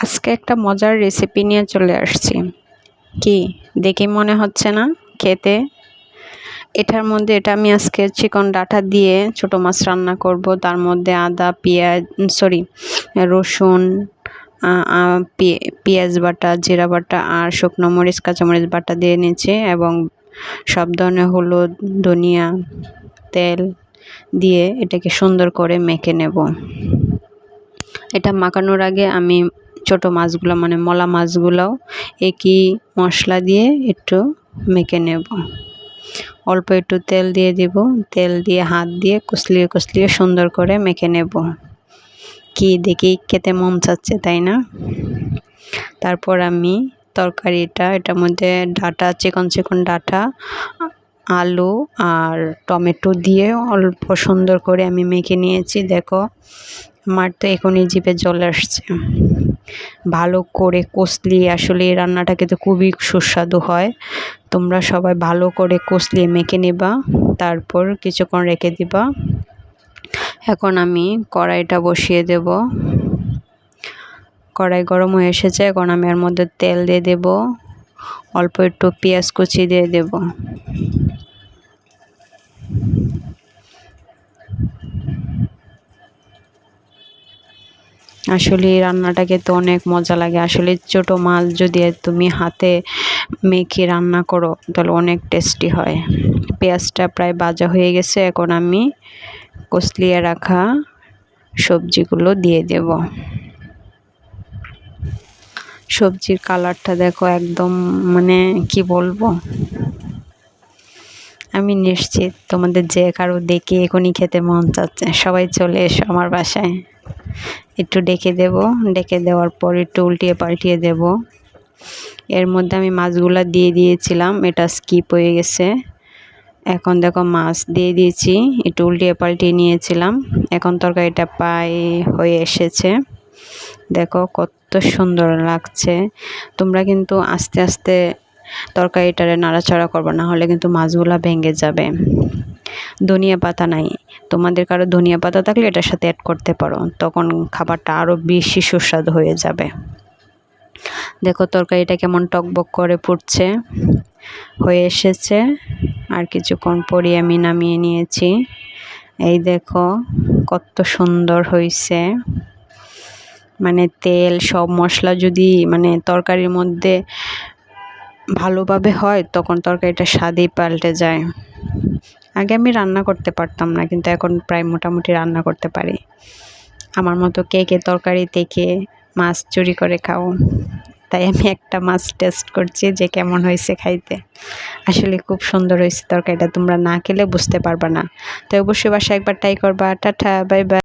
আজকে একটা মজার রেসিপি নিয়ে চলে আসছি। কি দেখে মনে হচ্ছে না খেতে? এটার মধ্যে আমি আজকে চিকন ডাঁটা দিয়ে ছোট মাছ রান্না করব। তার মধ্যে আদা, পেঁয়াজ, রসুন, পেঁয়াজ বাটা, জিরা বাটা আর শুকনো মরিচ, কাঁচামরিচ বাটা দিয়ে নিয়েছি এবং সব ধরনের হলুদ, ধনিয়া, তেল দিয়ে এটাকে সুন্দর করে মেখে নেব। এটা মাখানোর আগে আমি ছোট মাছগুলো মানে মলা মাছগুলোও একই মশলা দিয়ে একটু মেখে নেব। অল্প একটু তেল দিয়ে দিব, তেল দিয়ে হাত দিয়ে কষলিয়ে কষলিয়ে সুন্দর করে মেখে নেব। কি দেখেই খেতে মন চাচ্ছে, তাই না? তারপর আমি এটার মধ্যে ডাঁটা, চিকন চিকন ডাঁটা, আলু আর টমেটো দিয়ে অল্প সুন্দর করে আমি মেখে নিয়েছি। দেখো, আমার তো এখনই জিভে জল আসছে। ভালো করে কষলিয়ে, আসলে এই রান্নাটা কিন্তু খুবই সুস্বাদু হয়। তোমরা সবাই ভালো করে কষলিয়ে মেখে নেবা, তারপর কিছুক্ষণ রেখে দিবা। এখন আমি কড়াইটা বসিয়ে দেব। কড়াই গরম হয়ে এসেছে, এখন আমি এর মধ্যে তেল দিয়ে দেব, অল্প একটু পেঁয়াজ কুচি দিয়ে দেব। আসলে এই রান্নাটা খেতে অনেক মজা লাগে। আসলে ছোট মাছ যদি তুমি হাতে মেখে রান্না করো তাহলে অনেক টেস্টি হয়। পেঁয়াজটা প্রায় ভাজা হয়ে গেছে, এখন আমি কষলিয়ে রাখা সবজিগুলো দিয়ে দেব। সবজির কালারটা দেখো, একদম মানে কি বলবো, আমি নিশ্চিত তোমাদের যে কারো দেখে এখনই খেতে মন চাচ্ছে। সবাই চলে এসো আমার বাসায়। একটু ডেকে দেওয়ার পর একটু উল্টিয়ে পাল্টিয়ে দেব। এর মধ্যে আমি মাছগুলা দিয়ে দিয়েছিলাম, এটা স্কিপ হয়ে গেছে। এখন দেখো মাছ দিয়ে দিয়েছি, একটু উল্টিয়ে পাল্টিয়ে নিয়েছিলাম। এখন তরকারিটা প্রায় হয়ে এসেছে। দেখো কত সুন্দর লাগছে। তোমরা কিন্তু আস্তে আস্তে তরকারিটারে নাড়াচাড়া করবে, না হলে কিন্তু মাছগুলা ভেঙে যাবে। ধনিয়া পাতা নাই, তোমাদের কারো ধনিয়া পাতা থাকলে এটার সাথে অ্যাড করতে পারো, তখন খাবারটা আরও বেশি সুস্বাদু হয়ে যাবে। দেখো তরকারিটা কেমন টকবক করে ফুটছে, হয়ে এসেছে। আর কিছুক্ষণ পরে আমি নামিয়ে নিয়েছি। এই দেখো কত সুন্দর হয়েছে। মানে তেল, সব মশলা যদি মানে তরকারির মধ্যে ভালোভাবে হয় তখন তরকারিটা স্বাদই পাল্টে যায়। আগে আমি রান্না করতে পারতাম না, কিন্তু এখন প্রায় মোটামুটি রান্না করতে পারি। আমার মতো কে কে তরকারি থেকে মাছ চুরি করে খাও? তাই আমি একটা মাছ টেস্ট করছি যে কেমন হয়েছে খাইতে। আসলে খুব সুন্দর হয়েছে তরকারিটা, তোমরা না খেলে বুঝতে পারবা না। তো অবশ্যই বাসায় একবার ট্রাই করবা। Tata, bye bye.